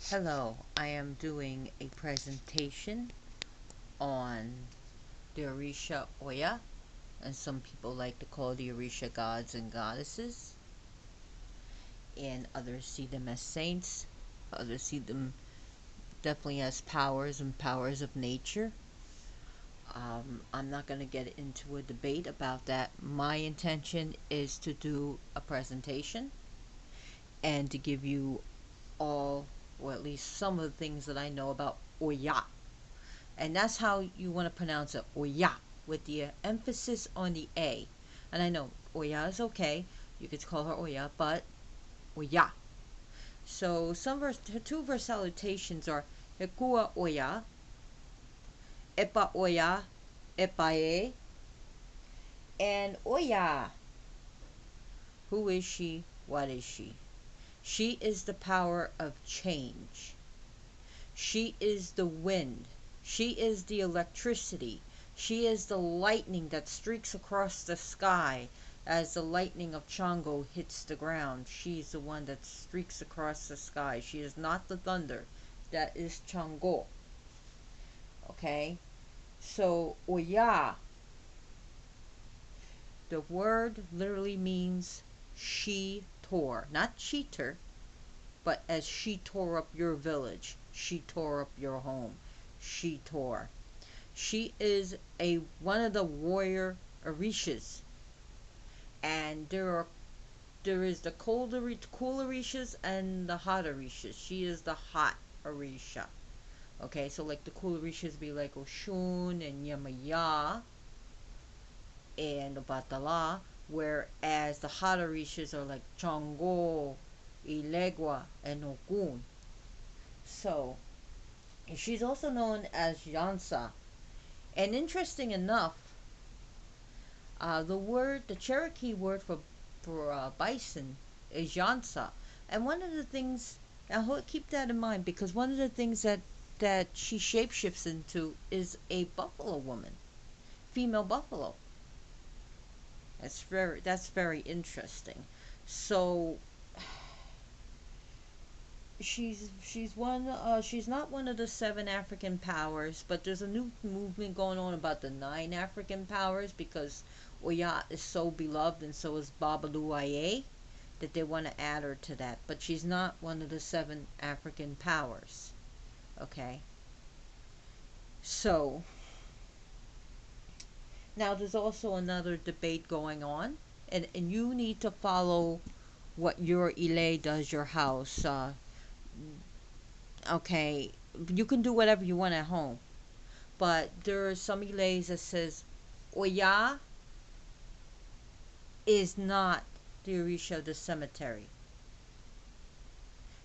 Hello, I am doing a presentation on the Orisha Oya, and some people like to call the Orisha gods and goddesses, and others see them as saints, others see them definitely as powers and powers of nature. I'm not going to get into a debate about that. My intention is to do a presentation and to give you all, or at least some of the things that I know about Oya. And that's how you want to pronounce it, Oya, with the emphasis on the A. And I know Oya is okay. You could call her Oya, but Oya. So two salutations are Hekua Oya, Epa Oya, Epae, and Oya. Who is she? What is she? She is the power of change. She is the wind. She is the electricity. She is the lightning that streaks across the sky as the lightning of Chongo hits the ground. She's the one that streaks across the sky. She is not the thunder. That is Chongo. Okay? So, Oya, the word literally means she tore. Not cheater, but as she tore up your village. She tore up your home. She tore. She is one of the warrior Orishas, and there is the cool Orishas and the hot Orishas. She is the hot Orisha. Okay, so like the cool Orishas be like Oshun and Yamaya and Obatala, whereas the hot Orishas are like Chongo, Ilegua, and Ogun. So she's also known as Yansa. And interesting enough, the Cherokee word for bison is Yansa. And one of the things, now keep that in mind, because one of the things that she shapeshifts into is a buffalo woman, female buffalo. That's very interesting. So she's not one of the seven African powers, but there's a new movement going on about the nine African powers because Oya is so beloved and so is Babalu Aye that they want to add her to that. But she's not one of the seven African powers. Okay? So now there's also another debate going on, and you need to follow what your Ile does, your house. Okay, you can do whatever you want at home, but there are some Ilays that says Oya is not the Orisha of the cemetery.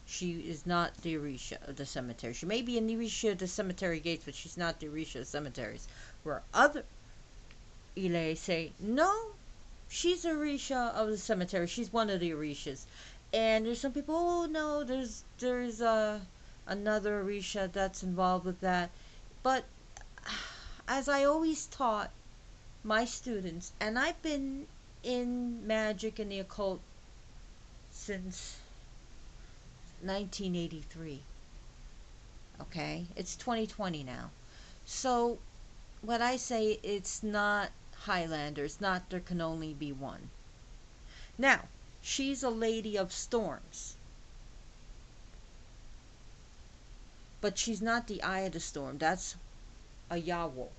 She is not the Orisha of the cemetery. She may be an Orisha of the cemetery gates, but she's not the Orisha of cemeteries. Where other Ilays say, no, she's Orisha of the cemetery. She's one of the Orishas. And there's some people, oh no, there's another Orisha that's involved with that. But as I always taught my students, and I've been in magic and the occult since 1983. Okay? It's 2020 now. So, what I say, it's not Highlander. It's not there can only be one. Now, she's a lady of storms. But she's not the eye of the storm. That's a Yawo.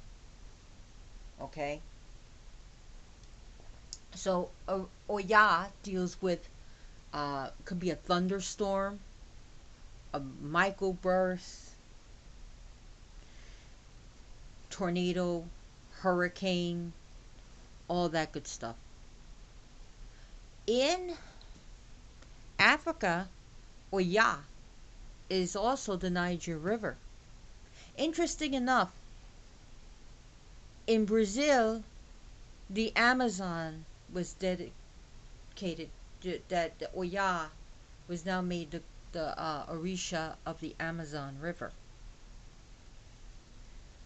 Okay? So, Oya deals with, could be a thunderstorm, a microburst, tornado, hurricane, all that good stuff. In Africa, Oya is also the Niger River. Interesting enough, in Brazil, the Amazon was dedicated, that the Oya was now made the Orisha of the Amazon River.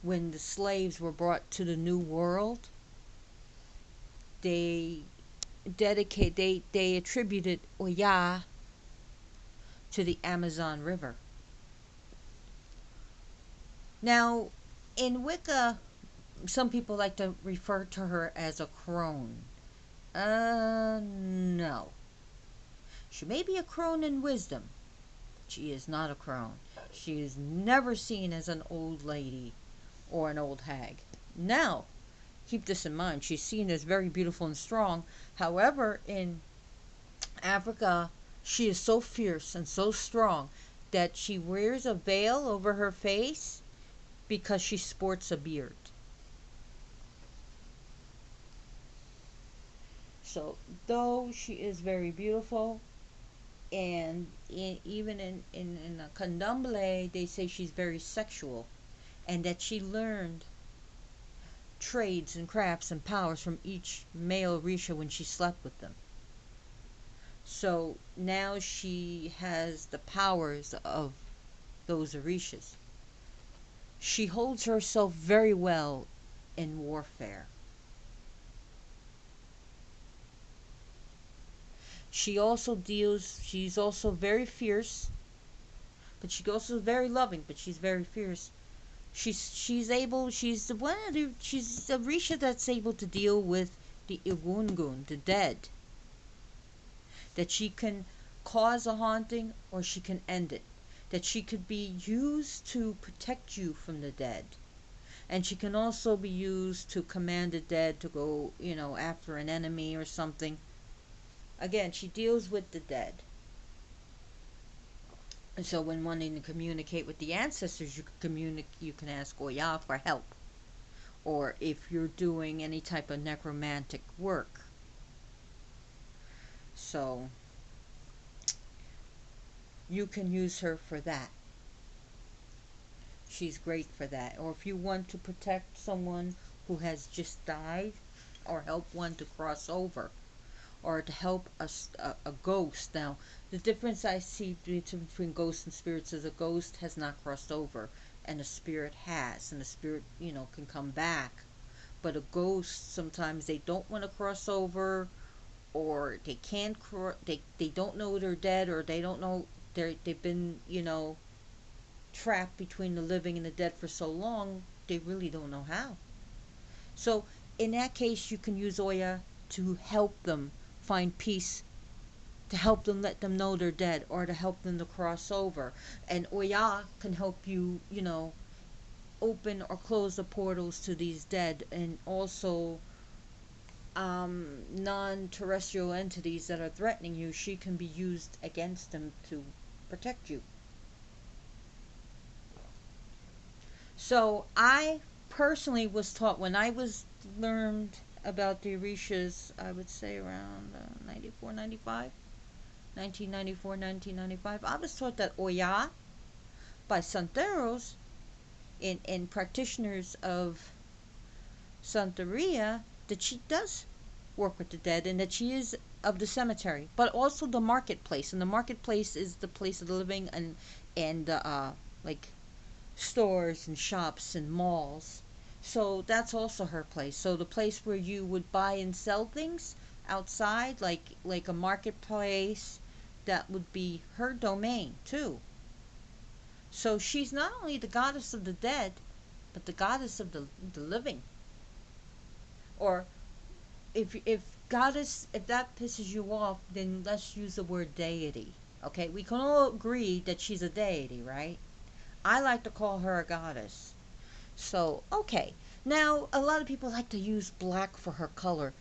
When the slaves were brought to the New World, they they attributed Oya to the Amazon River. Now, in Wicca, some people like to refer to her as a crone. No. She may be a crone in wisdom. She is not a crone. She is never seen as an old lady or an old hag. Now, keep this in mind. She's seen as very beautiful and strong. However, in Africa, she is so fierce and so strong that she wears a veil over her face because she sports a beard. So, though she is very beautiful, and even in a candomblé, they say she's very sexual, and that she learned trades and crafts and powers from each male Orisha when she slept with them. So now she has the powers of those Orishas. She holds herself very well in warfare. She's also very fierce, but she's also very loving, but she's very fierce. She's the one of the, she's a Risha that's able to deal with the Igungun, the dead. That she can cause a haunting or she can end it. That she could be used to protect you from the dead. And she can also be used to command the dead to go, after an enemy or something. Again, she deals with the dead. And so when wanting to communicate with the ancestors, you can ask Oya for help. Or if you're doing any type of necromantic work. So you can use her for that. She's great for that. Or if you want to protect someone who has just died, or help one to cross over, or to help a ghost. Now, the difference I see between ghosts and spirits is a ghost has not crossed over, and a spirit has, and the spirit, can come back. But a ghost, sometimes they don't want to cross over, or they can't, they don't know they're dead, or they don't know they've been, trapped between the living and the dead for so long, they really don't know how. So, in that case, you can use Oya to help them find peace, to help them let them know they're dead, or to help them to cross over. And Oya can help you, open or close the portals to these dead, and also non-terrestrial entities that are threatening you. She can be used against them to protect you. So I personally was taught when I was learned about the Orishas, I would say around 94, 95, 1994, 1995. I was taught that Oya, by Santeros and practitioners of Santeria, that she does work with the dead and that she is of the cemetery, but also the marketplace. And the marketplace is the place of the living, and like stores and shops and malls. So that's also her place. So the place where you would buy and sell things outside, like a marketplace, that would be her domain too. So she's not only the goddess of the dead, but the goddess of the living. Or if goddess, if that pisses you off, then let's use the word deity. Okay, we can all agree that she's a deity, right? I like to call her a goddess. So, okay. Now, a lot of people like to use black for her color.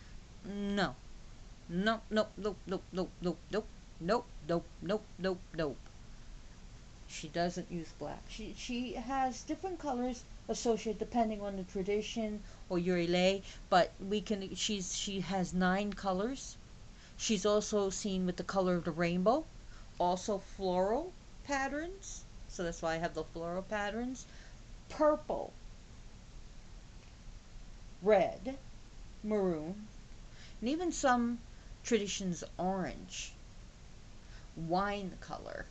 No. No, nope, nope, nope, nope, nope, nope, nope, nope, nope, nope, nope. She doesn't use black. She has different colors associated depending on the tradition or Yurile, but she has 9 colors. She's also seen with the color of the rainbow, also floral patterns. So that's why I have the floral patterns. Purple, red, maroon, and even some traditions orange, wine color,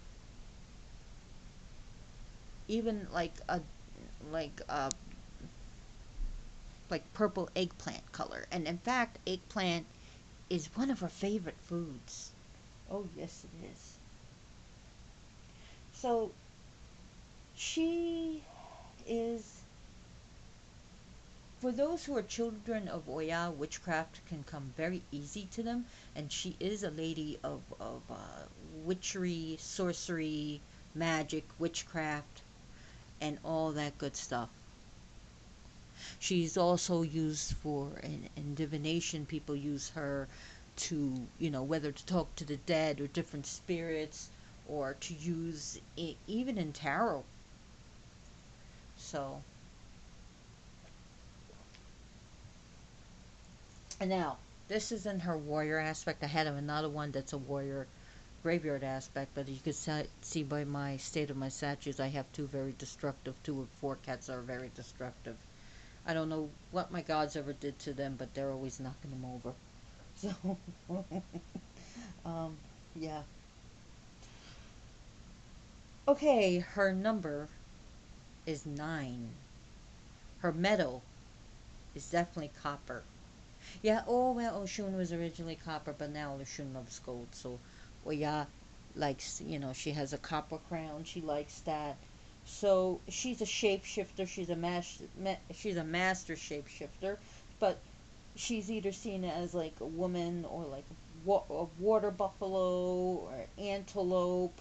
even like a like purple eggplant color. And in fact, eggplant is one of her favorite foods. Oh yes, it is. So she is, for those who are children of Oya, witchcraft can come very easy to them, and she is a lady of witchery, sorcery, magic, witchcraft, and all that good stuff. She's also used for in divination. People use her to, whether to talk to the dead or different spirits, or to use it even in tarot. So, and now this isn't her warrior aspect. I had another one that's a warrior graveyard aspect, but you can see by my state of my statues, I have two very destructive, two of four cats are very destructive. I don't know what my gods ever did to them, but they're always knocking them over. So, yeah. Okay, her number is 9. Her metal is definitely copper. Yeah, oh well, Oshun was originally copper, but now Oshun loves gold. So, Oya likes, she has a copper crown. She likes that. So she's a shapeshifter. She's a master shapeshifter, but she's either seen as like a woman or like a water buffalo or antelope.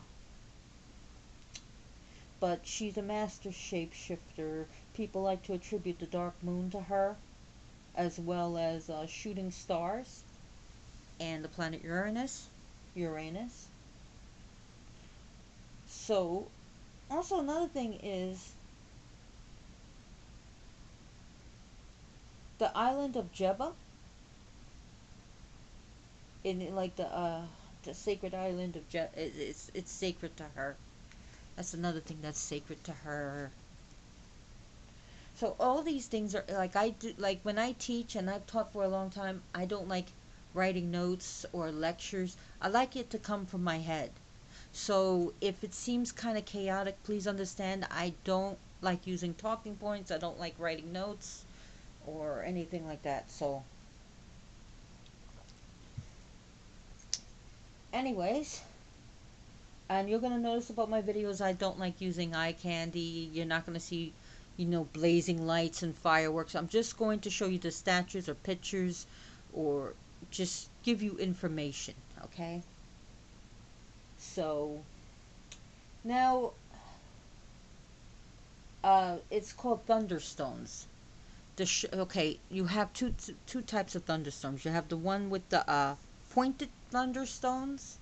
But she's a master shapeshifter. People like to attribute the dark moon to her, as well as shooting stars and the planet Uranus. Uranus. So, also another thing is the island of Jebba, in like the sacred island of Jebba. It's sacred to her. That's another thing that's sacred to her. So all these things are like, I do, like when I teach, and I've taught for a long time, I don't like writing notes or lectures. I like it to come from my head. So if it seems kind of chaotic, please understand I don't like using talking points. I don't like writing notes or anything like that. So anyways, and you're going to notice about my videos, I don't like using eye candy. You're not going to see, blazing lights and fireworks. I'm just going to show you the statues or pictures, or just give you information, okay? So, now, it's called thunderstones. Okay, you have two types of thunderstorms. You have the one with the pointed thunderstones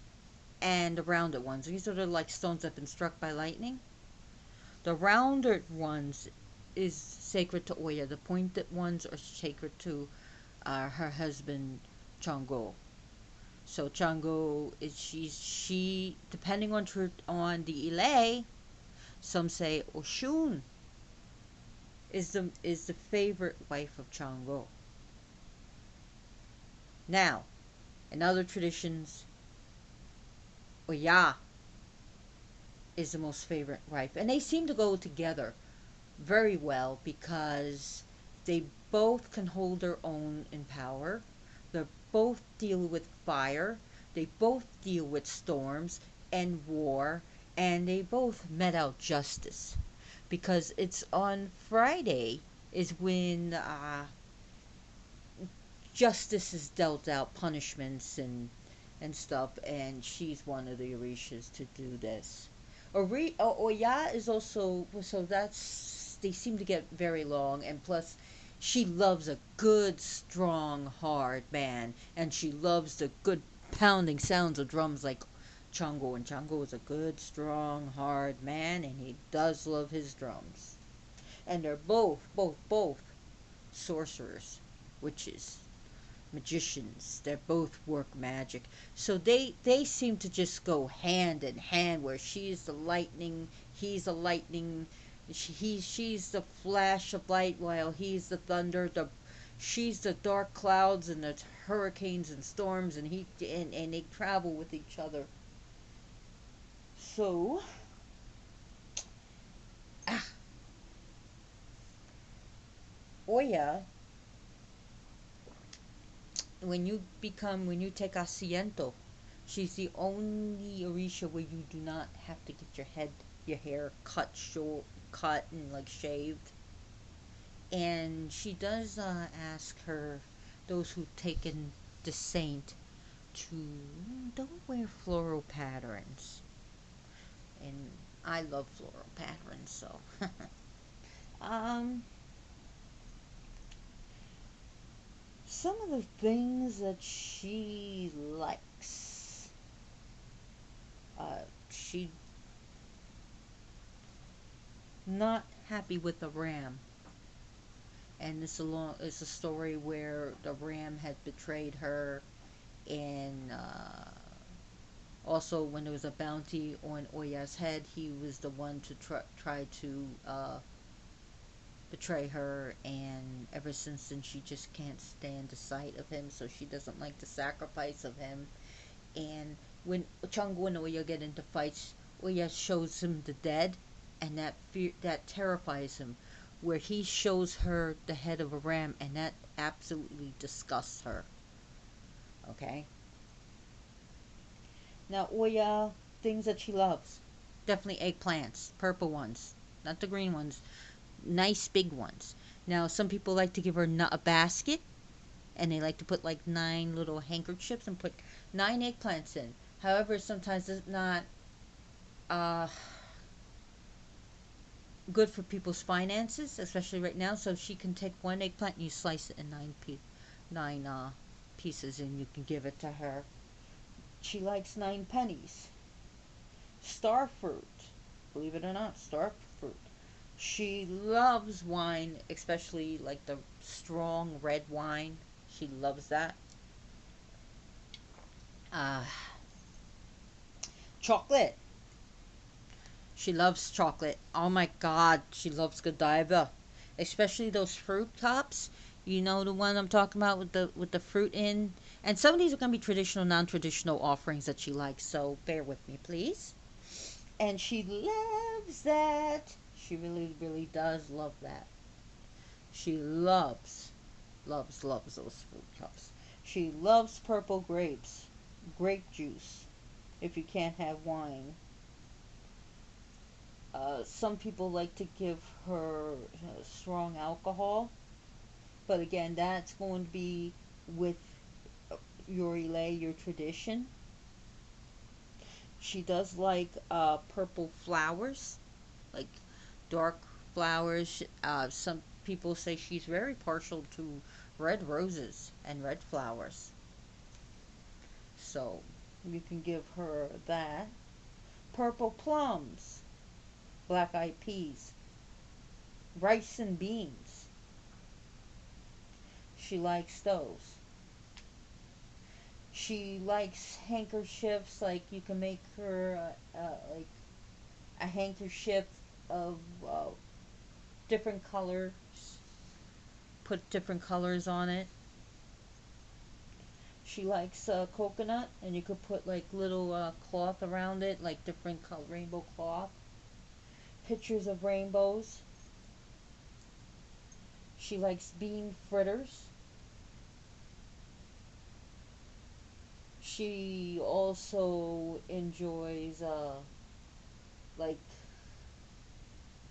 and the rounded ones. These are the like stones that have been struck by lightning. The rounded ones is sacred to Oya. The pointed ones are sacred to her husband Chango. So Chango is she depending on the Ile. Some say Oshun is the favorite wife of Chango. Now, in other traditions, Oya is the most favorite wife, and they seem to go together very well because they both can hold their own in power. They both deal with fire. They both deal with storms and war, and they both met out justice, because it's on Friday is when justice is dealt out, punishments and stuff, and she's one of the Orishas to do this. Oya is also, so that's, they seem to get very long, and plus she loves a good, strong, hard man, and she loves the good pounding sounds of drums like Chango, and Chango is a good, strong, hard man, and he does love his drums. And they're both sorcerers, witches, magicians. They both work magic. So they seem to just go hand in hand, where she's the lightning, he's the lightning, she's the flash of light while he's the thunder, she's the dark clouds and the hurricanes and storms, and and they travel with each other. So Oya, when you take asiento, she's the only Orisha where you do not have to get your head your hair cut short, cut and like shaved. And she does ask her, those who've taken the saint, to don't wear floral patterns. And I love floral patterns, so um, some of the things that she likes. She not happy with the ram, and it's a story where the ram had betrayed her, and also when there was a bounty on Oya's head, he was the one to try to betray her, and ever since then she just can't stand the sight of him, so she doesn't like the sacrifice of him. And when Changu and Oya get into fights, Oya shows him the dead, and that terrifies him. Where he shows her the head of a ram, and that absolutely disgusts her. Okay. Now Oya, things that she loves, definitely eggplants, purple ones, not the green ones, nice big ones. Now some people like to give her a basket, and they like to put like 9 little handkerchiefs and put 9 eggplants in. However, sometimes it's not uh, good for people's finances, especially right now. So she can take one eggplant and you slice it in 9 pieces, and you can give it to her. She likes 9 pennies. Star fruit, believe it or not, star fruit. She loves wine, especially like the strong red wine. She loves that. Uh, chocolate. She loves chocolate. Oh my god, she loves Godiva. Especially those fruit cups. You know the one I'm talking about with the fruit in. And some of these are gonna be traditional, non-traditional offerings that she likes, so bear with me, please. And she loves that. She really, really does love that. She loves those fruit cups. She loves purple grapes, grape juice, if you can't have wine. Some people like to give her strong alcohol, but again, that's going to be with your relay, your tradition. She does like purple flowers, like dark flowers. Some people say she's very partial to red roses and red flowers. So you can give her that. Purple plums, black eyed peas, rice and beans. She likes those. She likes handkerchiefs, like you can make her like a handkerchief of different colors, put different colors on it. She likes coconut, and you could put like little cloth around it, like different color rainbow cloth. Pictures of rainbows. She likes bean fritters. She also enjoys like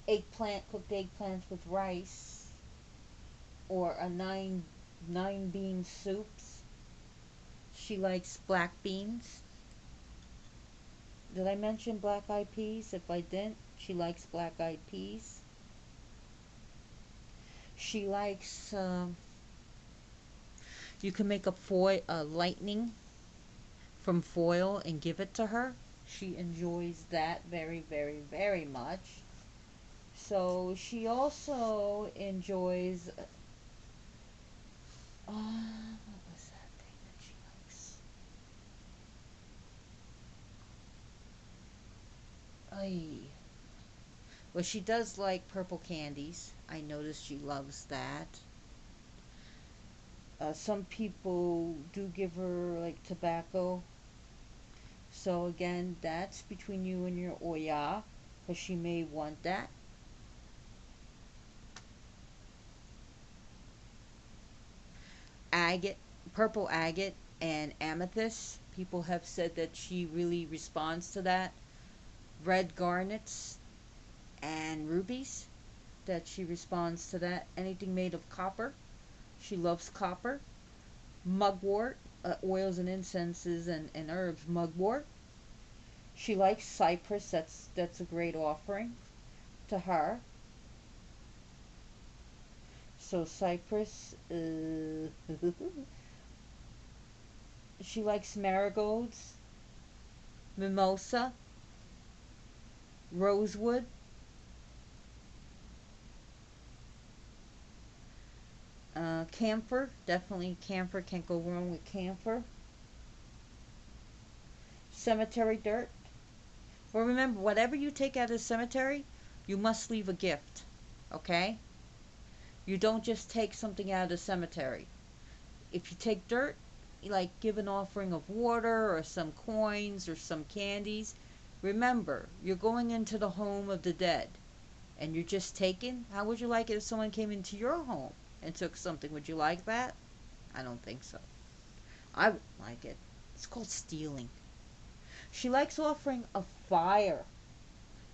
cooked eggplants with rice, or a nine bean soups. She likes black beans. Did I mention black eyed peas? If I didn't, she likes black eyed peas. She likes you can make a lightning from foil and give it to her. She enjoys that very, very, very much. So she also enjoys what was that thing that she likes? Ay. Well, she does like purple candies. I noticed she loves that. Some people do give her like tobacco. So again, that's between you and your Oya, because she may want that. Agate, purple agate, and amethyst. People have said that she really responds to that. Red garnets. and rubies, that she responds to that. Anything made of copper, she loves copper. Mugwort, oils and incenses and herbs. Mugwort. She likes cypress. That's a great offering to her. So cypress. She likes marigolds, mimosa, rosewood, camphor. Definitely camphor. Can't go wrong with camphor. Cemetery dirt. Well, remember, whatever you take out of the cemetery, you must leave a gift. Okay? You don't just take something out of the cemetery. If you take dirt, you like give an offering of water or some coins or some candies. Remember, you're going into the home of the dead and you're just taking. How would you like it if someone came into your home and took something? Would you like that? I don't think so. I wouldn't like it. It's called stealing. She likes offering a fire.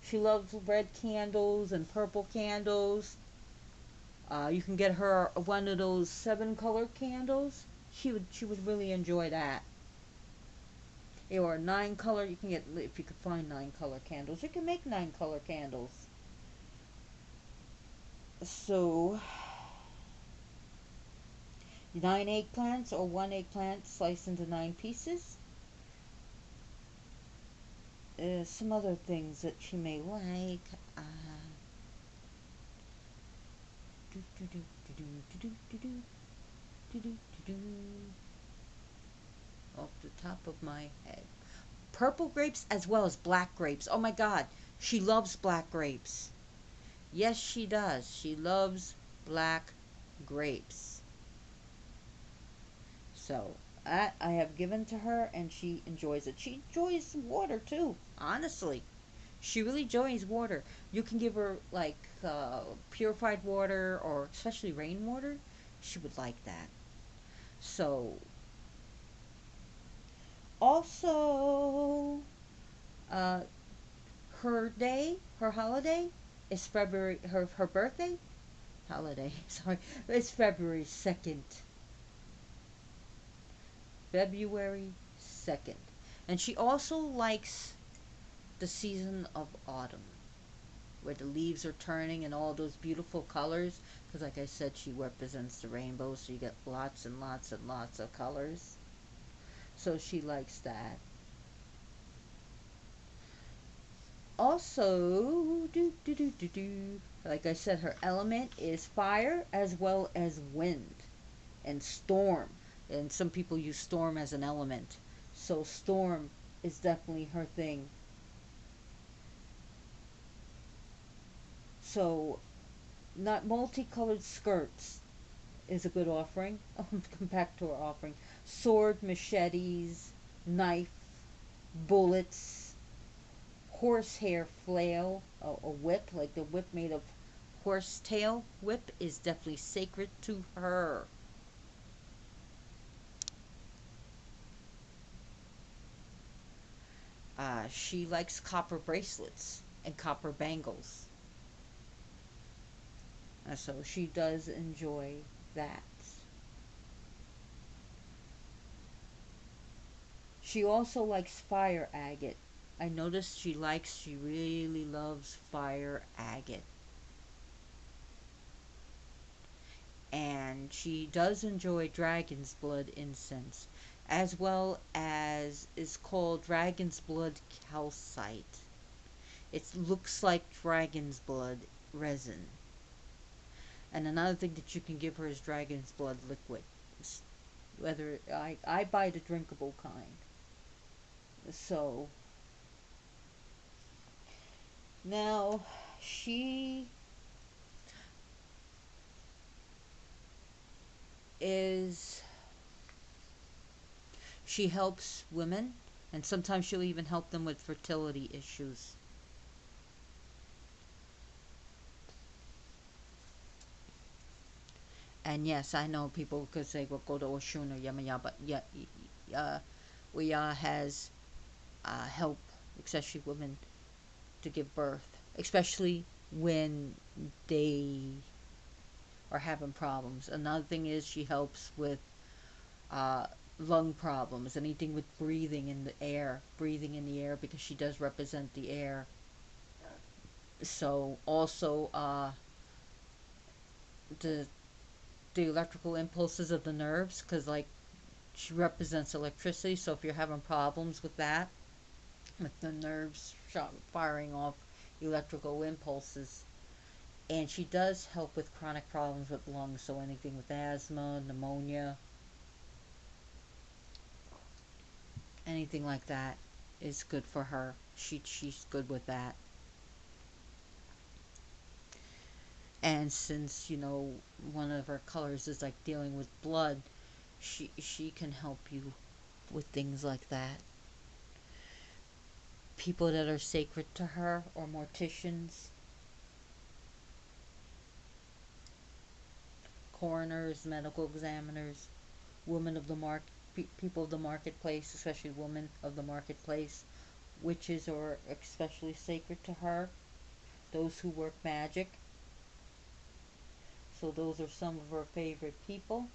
She loves red candles and purple candles. You can get her one of those 7-color candles. She would really enjoy that. Or a 9-color. You can get, if you could find 9-color candles. You can make 9-color candles. So 9 eggplants or 1 eggplant sliced into 9 pieces. Some other things that she may like. Off the top of my head. Purple grapes as well as black grapes. Oh my god, she loves black grapes. Yes, she does. She loves black grapes. So, that I have given to her and she enjoys it. She enjoys water too, honestly. She really enjoys water. You can give her like purified water or especially rainwater. She would like that. So, also, uh, her holiday is February, her birthday, holiday, sorry, it's February 2nd. February 2nd. And she also likes the season of autumn, where the leaves are turning and all those beautiful colors. Because, like I said, she represents the rainbow, so you get lots and lots and lots of colors. So she likes that. Also, like I said, her element is fire as well as wind and storm. And some people use storm as an element. So storm is definitely her thing. So, not multicolored skirts is a good offering. Come back to our offering. Sword, machetes, knife, bullets, horsehair flail, a whip, like the whip made of horsetail whip, is definitely sacred to her. She likes copper bracelets and copper bangles. So she does enjoy that. She also likes fire agate. I noticed she really loves fire agate. And she does enjoy dragon's blood incense, as well as is called dragon's blood calcite. It looks like dragon's blood resin. And another thing that you can give her is dragon's blood liquid. Whether I buy the drinkable kind. So now is she helps women, and sometimes she'll even help them with fertility issues. And yes, I know people could say, well, go to Oshun or Yamaya, but yeah, Oya has help, especially women, to give birth, especially when they are having problems. Another thing is she helps with uh, lung problems, anything with breathing in the air because she does represent the air. So also the electrical impulses of the nerves, because like she represents electricity. So if you're having problems with that, with the nerves firing off electrical impulses, and she does help with chronic problems with lungs. So anything with asthma, pneumonia, anything like that is good for her. She's good with that. And since one of her colors is like dealing with blood, she can help you with things like that. People that are sacred to her, or morticians, coroners, medical examiners, women of the people of the marketplace, especially women of the marketplace. Witches are especially sacred to her. Those who work magic. So those are some of her favorite people.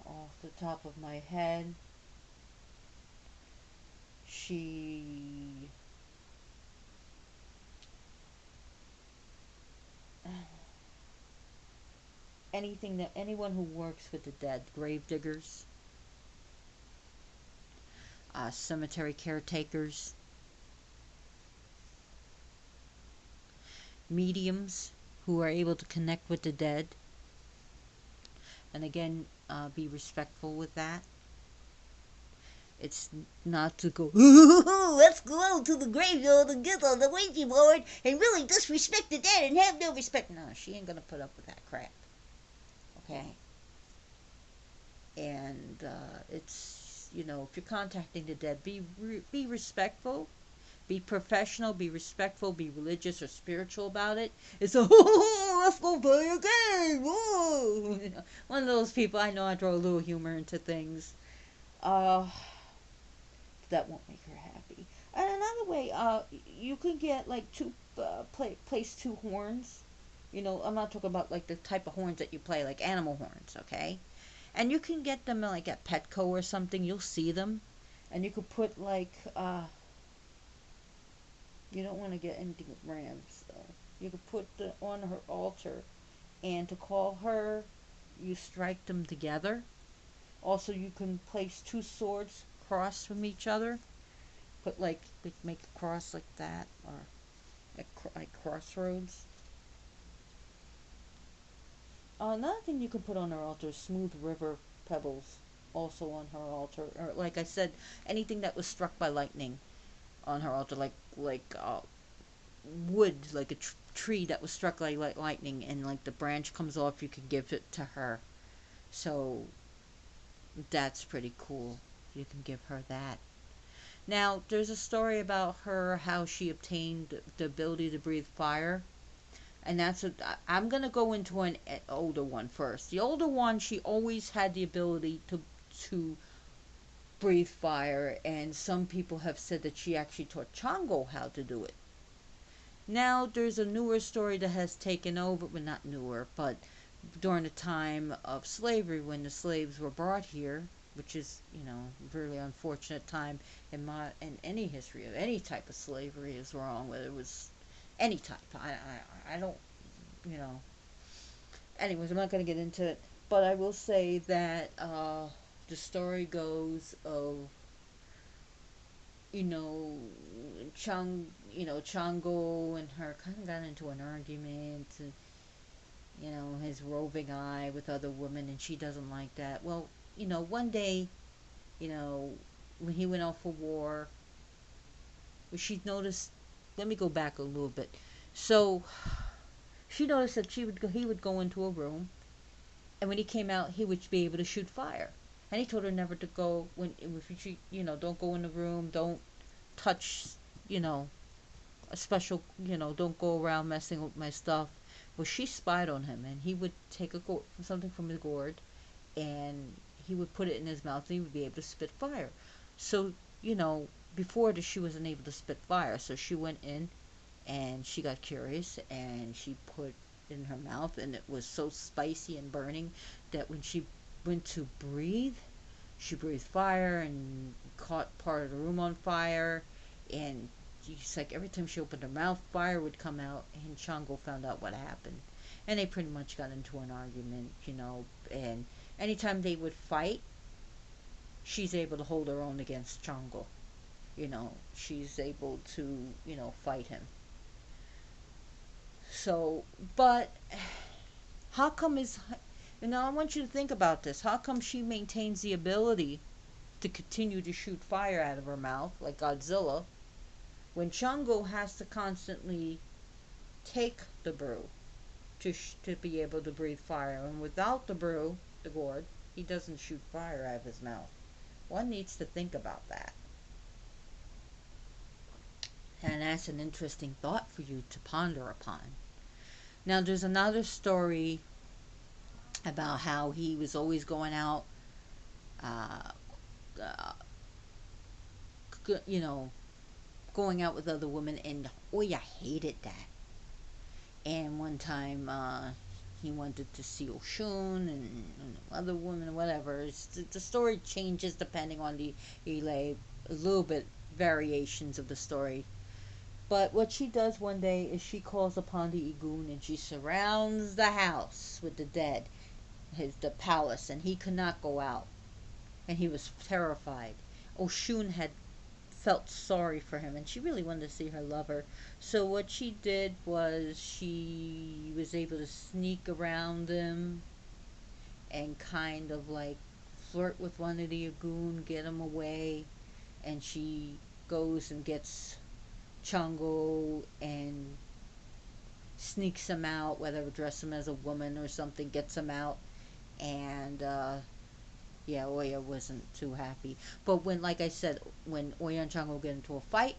Off the top of my head, she anyone who works with the dead, grave diggers, cemetery caretakers, mediums who are able to connect with the dead, and again, be respectful with that. It's not to go, let's go to the graveyard and get on the Ouija board and really disrespect the dead and have no respect. No, she ain't gonna put up with that crap. Okay? And it's, if you're contacting the dead, be respectful, be professional, be respectful, be religious or spiritual about it. It's a, let's go play a game. One of those people. I know I throw a little humor into things. Uh, that won't make her happy. And another way, you can get like place two horns. I'm not talking about like the type of horns that you play, like animal horns, okay? And you can get them like at Petco or something. You'll see them, and you could put like you don't want to get anything with rams though. You could put on her altar, and to call her, you strike them together. Also, you can place two swords across from each other. Put like make a cross like that, or like crossroads. Another thing you can put on her altar is smooth river pebbles. Also on her altar, or like I said, anything that was struck by lightning on her altar, like wood, like a tree that was struck like lightning, and like the branch comes off, you can give it to her. So that's pretty cool. You can give her that. Now, there's a story about her, how she obtained the ability to breathe fire. And I'm going to go into an older one first. The older one, she always had the ability to breathe fire. And some people have said that she actually taught Chongo how to do it. Now, there's a newer story that has taken over, well, not newer, but during the time of slavery, when the slaves were brought here, which is, really unfortunate time in any history of any type of slavery is wrong, whether it was any type. I don't, you know. Anyways, I'm not going to get into it, but I will say that the story goes of, you know, Chango and her kind of got into an argument, and, his roving eye with other women, and she doesn't like that. Well, one day, you know, when he went off for war, she noticed. Let me go back a little bit. So she noticed that he would go into a room, and when he came out, he would be able to shoot fire. And he told her never to go if she, don't go in the room, don't touch, you know, a special, don't go around messing with my stuff. Well, she spied on him, and he would take something from his gourd, and he would put it in his mouth, and he would be able to spit fire. So, before this, she wasn't able to spit fire, so she went in and she got curious and she put it in her mouth, and it was so spicy and burning that when she went to breathe, she breathed fire and caught part of the room on fire. And it's like every time she opened her mouth, fire would come out. And Chango found out what happened, and they pretty much got into an argument, you know. And anytime they would fight, she's able to hold her own against Chango. You know, she's able to, you know, fight him. So, but how come is, you know, I want you to think about this. How come she maintains the ability to continue to shoot fire out of her mouth like Godzilla when Chungo has to constantly take the brew to be able to breathe fire, and without the brew, the gourd, he doesn't shoot fire out of his mouth. One needs to think about that. And that's an interesting thought for you to ponder upon. Now, there's another story about how he was always going out, uh, uh, you know, going out with other women, and Oya hated that. And one time, he wanted to see Oshun and other women, whatever. The story changes depending on the Elay, a little bit variations of the story. But what she does one day is she calls upon the Igun and she surrounds the house with the dead, the palace, and he could not go out. And he was terrified. Oshun had felt sorry for him and she really wanted to see her lover. So what she did was she was able to sneak around him and kind of like flirt with one of the Igun, get him away, and she goes and gets Chungo and sneaks him out, whether dress him as a woman or something, gets him out. And yeah, Oya wasn't too happy. But when, like I said, when Oya and Chungo get into a fight,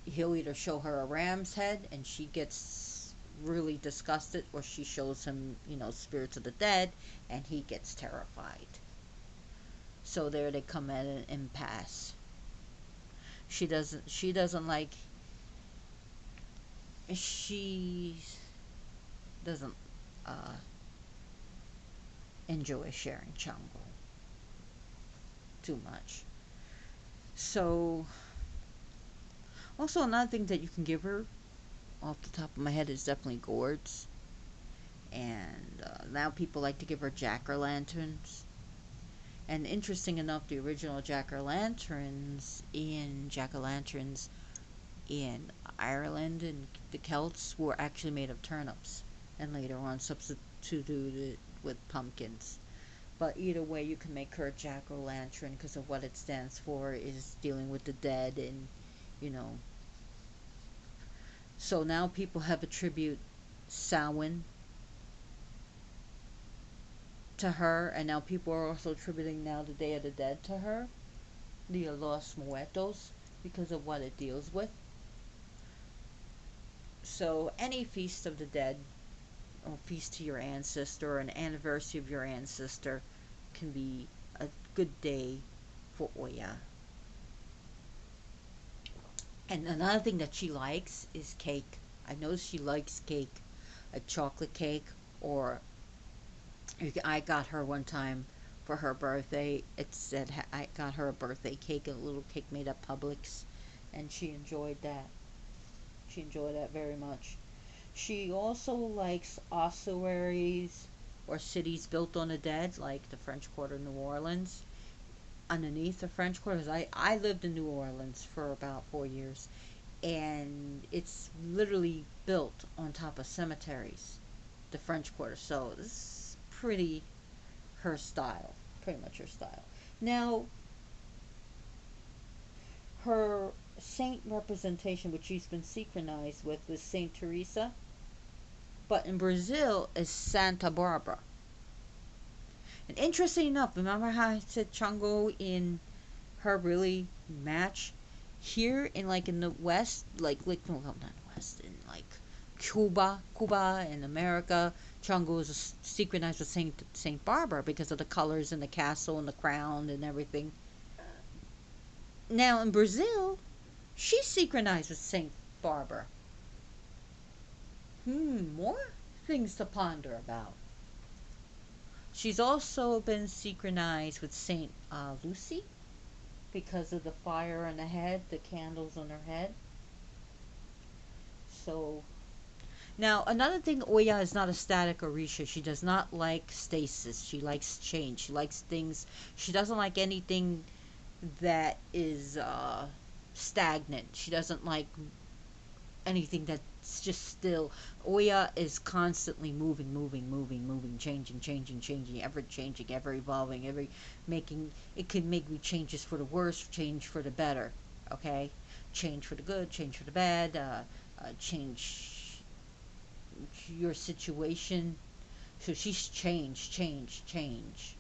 he'll either show her a ram's head and she gets really disgusted, or she shows him, you know, spirits of the dead, and he gets terrified. So there they come at an impasse. She doesn't like, she doesn't enjoy sharing Chango too much. So, also another thing that you can give her, off the top of my head, is definitely gourds. And now people like to give her jack-o'-lanterns. And interesting enough, the original jack-o'-lanterns in Ireland and the Celts were actually made of turnips, and later on substituted with pumpkins. But either way, you can make her a jack-o'-lantern because of what it stands for, is dealing with the dead, and you know. So now people have attributed Samhain to her, and now people are also attributing now the Day of the Dead to her, the Los Muertos, because of what it deals with. So any feast of the dead, or feast to your ancestor, or an anniversary of your ancestor, can be a good day for Oya. And another thing that she likes is cake. I know she likes cake, a chocolate cake, or I got her one time for her birthday. It said I got her a birthday cake, a little cake made at Publix, and she enjoyed that. She enjoyed that very much. She also likes ossuaries or cities built on the dead, like the French Quarter, New Orleans. Underneath the French Quarter, because I lived in New Orleans for about 4 years, and it's literally built on top of cemeteries, the French Quarter. So this is pretty her style, pretty much her style. Now, her saint representation, which she's been synchronized with, was Saint Teresa, but in Brazil is Santa Barbara. And interesting enough, remember how I said Chango in her really match? Here in the West, well, not West, in Cuba and America, Chango is synchronized with Saint Barbara because of the colors and the castle and the crown and everything. Now in Brazil, she's synchronized with Saint Barbara. More things to ponder about. She's also been synchronized with Saint Lucy because of the fire on the head, the candles on her head. So now another thing, Oya is not a static Orisha. She does not like stasis. She likes change. She likes things. She doesn't like anything that is stagnant. She doesn't like anything that's just still. Oya is constantly moving, moving, moving, moving, changing, changing, changing, ever changing, ever evolving, every making. It can make me changes for the worse, change for the better. Okay, change for the good, change for the bad. Change your situation. So she's change, change, change.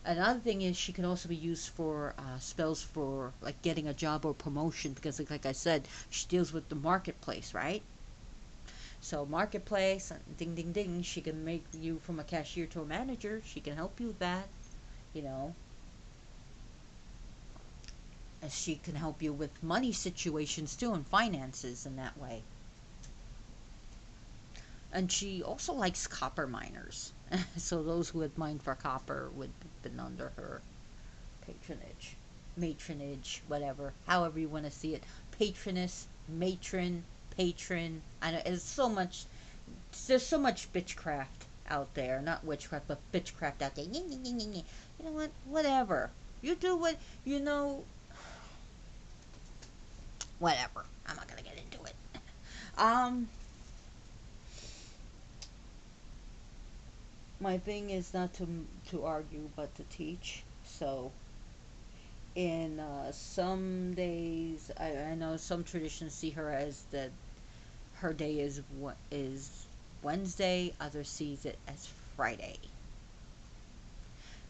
Another thing is she can also be used for spells for like getting a job or promotion because like I said, she deals with the marketplace, right? So marketplace, ding ding ding, she can make you from a cashier to a manager. She can help you with that, you know. And she can help you with money situations too and finances in that way. And she also likes copper miners. So those who had mined for copper would have been under her patronage, matronage, whatever, however you want to see it. Patroness, matron, patron. I know it's so much. There's so much bitchcraft out there. Not witchcraft, but bitchcraft out there. You know what? Whatever. You do what you know. Whatever. I'm not gonna get into it. Um, my thing is not to argue, but to teach. So in some days, I know some traditions see her as the her day is Wednesday. Others sees it as Friday.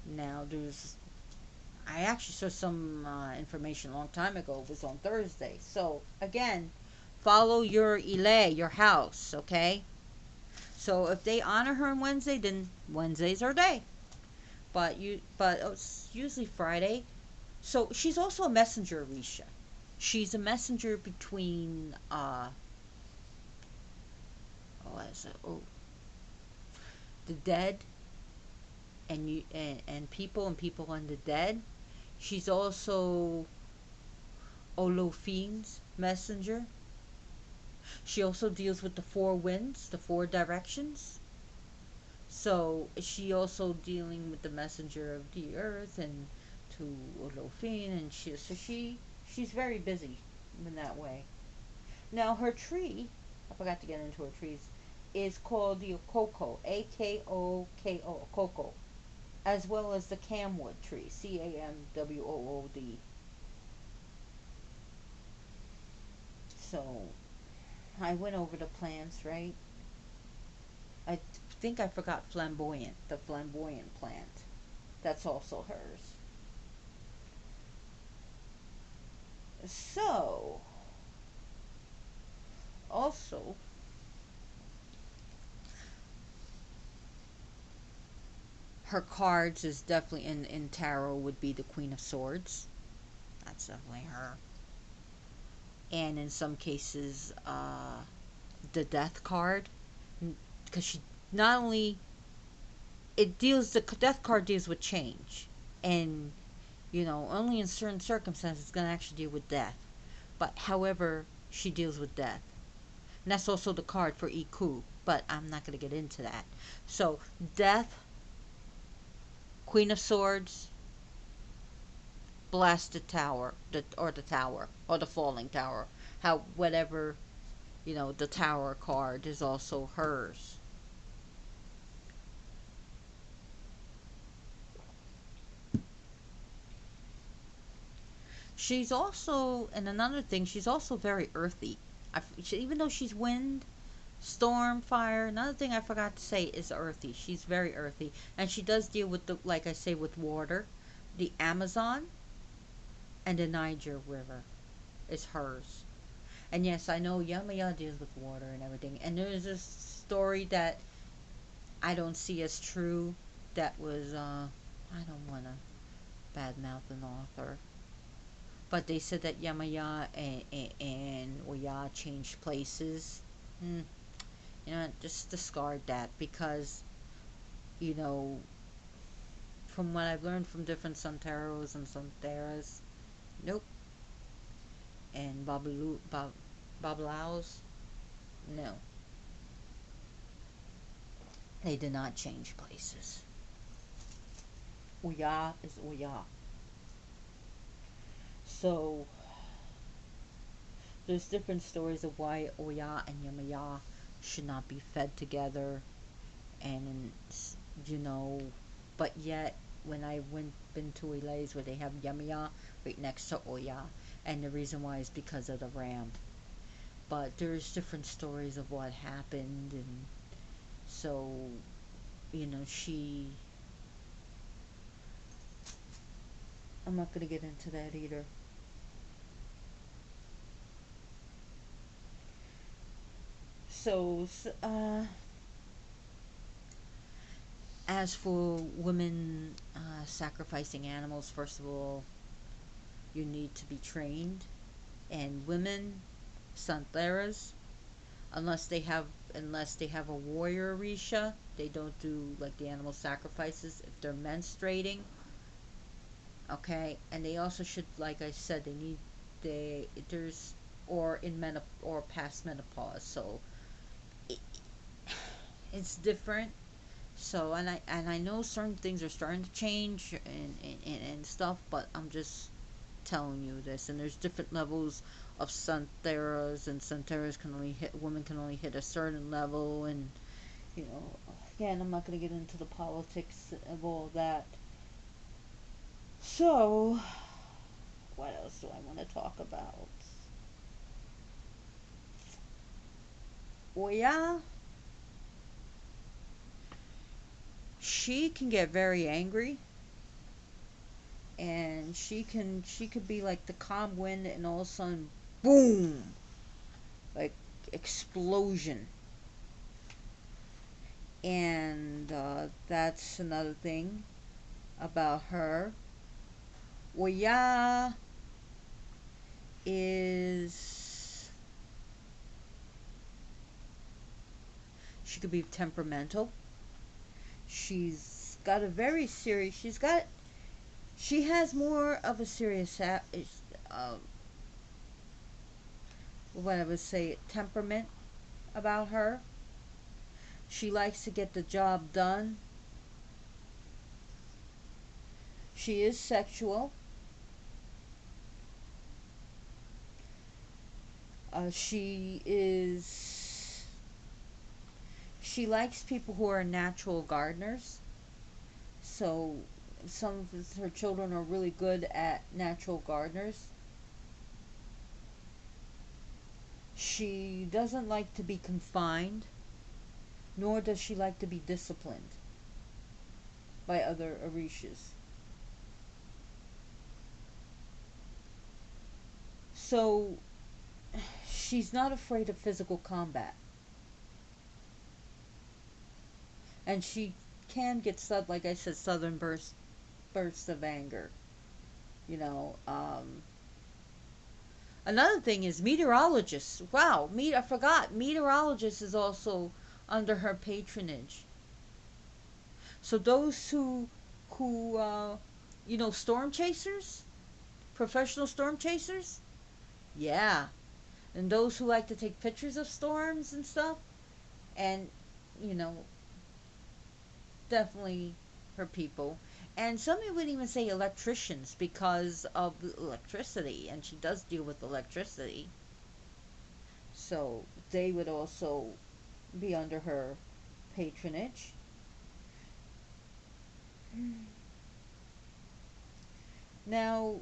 Now there's I actually saw some information a long time ago. It was on Thursday. So again, follow your ile, your house. Okay. So if they honor her on Wednesday, then Wednesday's her day. But it's usually Friday. So she's also a messenger, Risha. She's a messenger between the dead and people and the dead. She's also Olofi's messenger. She also deals with the four winds, the four directions. So she also dealing with the messenger of the earth and to Olofi, and she's very busy in that way. Now her tree, I forgot to get into her trees, is called the Akoko, Akoko, Akoko, as well as the camwood tree, Camwood. So I went over the plants, right? I think I forgot flamboyant, the flamboyant plant. That's also hers. So, also, her cards is definitely in tarot would be the Queen of Swords. That's definitely her. And in some cases, the Death card, because she not only the Death card deals with change, and only in certain circumstances it's going to actually deal with death. But however, she deals with death. And that's also the card for Iku, but I'm not going to get into that. So, death, Queen of Swords, blasted tower, or the tower, or the falling tower. Whatever, the tower card is also hers. She's also, and another thing, she's also very earthy. Even though she's wind, storm, fire, another thing I forgot to say is earthy. She's very earthy. And she does deal with, like I say, with water. The Amazon and the Niger River is hers. And yes, I know Yamaya deals with water and everything. And there's this story that I don't see as true that was, I don't want to badmouth an author. But they said that Yamaya and Oya changed places. Hmm. Just discard that because, you know, from what I've learned from different Santeros and Santeras, nope. And Babalaos, no. They did not change places. Oya is Oya. So, there's different stories of why Oya and Yamaya should not be fed together. And, you know, but yet, when I been to Ilays where they have Yamaya right next to Oya, and the reason why is because of the ram. But there's different stories of what happened, and so, I'm not going to get into that either. So, as for women sacrificing animals, first of all, you need to be trained. And women, santeras, unless they have a warrior Orisha, they don't do like the animal sacrifices if they're menstruating. Okay, and they also should, like I said, there's or in or past menopause, so it, it's different. So and I know certain things are starting to change and stuff, but I'm just telling you this. And there's different levels of santeras, and santeras can only hit women can only hit a certain level, and you know, again, I'm not going to get into the politics of all that. So, what else do I want to talk about? Oya, she can get very angry, and she could be like the calm wind, and all of a sudden, boom, like explosion. And that's another thing about her. Oya is she could be temperamental. She's got a very serious. She has more of a serious what I would say temperament about her. She likes to get the job done. She is sexual. She is. She likes people who are natural gardeners. So some of her children are really good at natural gardeners. She doesn't like to be confined, nor does she like to be disciplined by other Orishas. So she's not afraid of physical combat. And she can get, like I said, southern bursts of anger. You know, another thing is meteorologists. Wow, I forgot. Meteorologists is also under her patronage. So those who storm chasers, professional storm chasers, yeah, and those who like to take pictures of storms and stuff, and you know, definitely her people. And some would even say electricians because of electricity, and she does deal with electricity. So they would also be under her patronage. Now,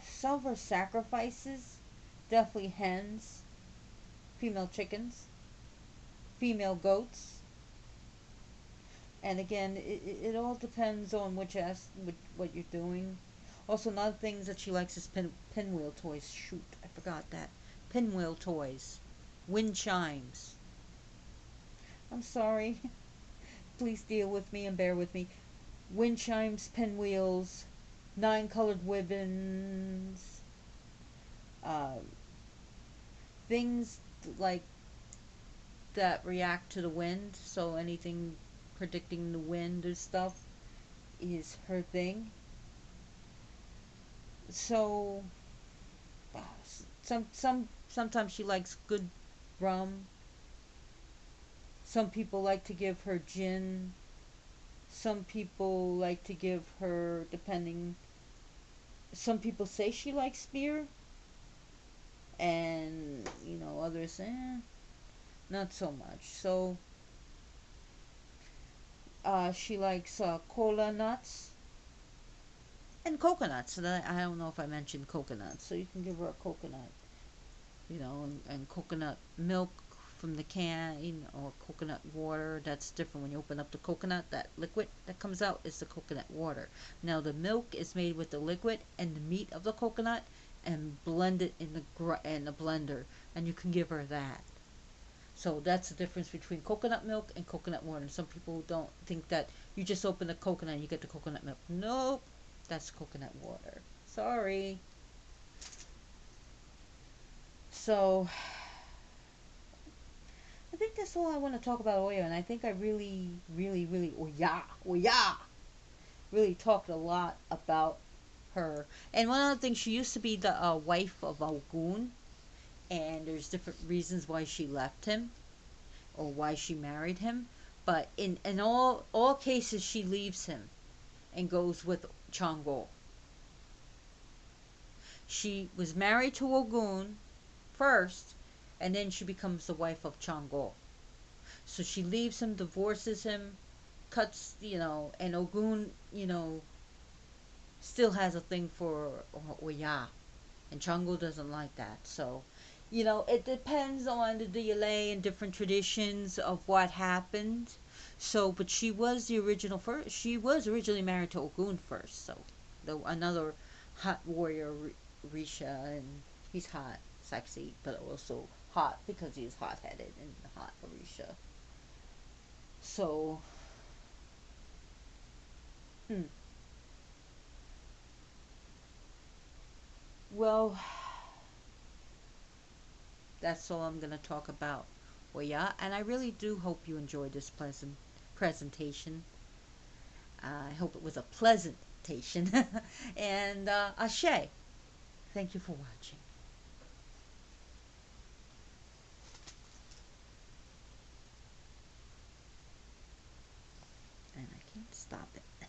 some of her sacrifices, definitely hens, female chickens, female goats. And again, it all depends on what you're doing. Also, another things that she likes is pinwheel toys. Shoot, I forgot that. Pinwheel toys. Wind chimes. I'm sorry. Please deal with me and bear with me. Wind chimes, pinwheels, nine colored ribbons, uh, things like that react to the wind. So anything predicting the wind and stuff is her thing. So sometimes she likes good rum. Some people like to give her gin. Some people like to give her, depending. Some people say she likes beer, and others, not so much. So she likes cola nuts and coconuts. And I don't know if I mentioned coconuts, so you can give her a coconut, and coconut milk from the can, or coconut water. That's different. When you open up the coconut, that liquid that comes out is the coconut water. Now the milk is made with the liquid and the meat of the coconut and blend it in the blender, and you can give her that. So that's the difference between coconut milk and coconut water. And some people don't think that you just open the coconut and you get the coconut milk. Nope, that's coconut water. Sorry. So I think that's all I want to talk about Oya, and I think I really, really, really, Oya, really talked a lot about her. And one of the things, she used to be the wife of Ogun, and there's different reasons why she left him or why she married him. But in all cases, she leaves him and goes with Chango. She was married to Ogun first, and then she becomes the wife of Chango. So she leaves him, divorces him, cuts, and Ogun, still has a thing for Oya, and Chango doesn't like that. So, it depends on the delay and different traditions of what happened. So, but she was the original first. She was originally married to Ogun first. So, another hot warrior, Orisha, and he's hot, sexy, but also hot because he's hot-headed and hot Orisha. So, hmm. Well, that's all I'm going to talk about. Well, yeah, and I really do hope you enjoyed this pleasant presentation. I hope it was a pleasantation. And Ashe, thank you for watching. And I can't stop it.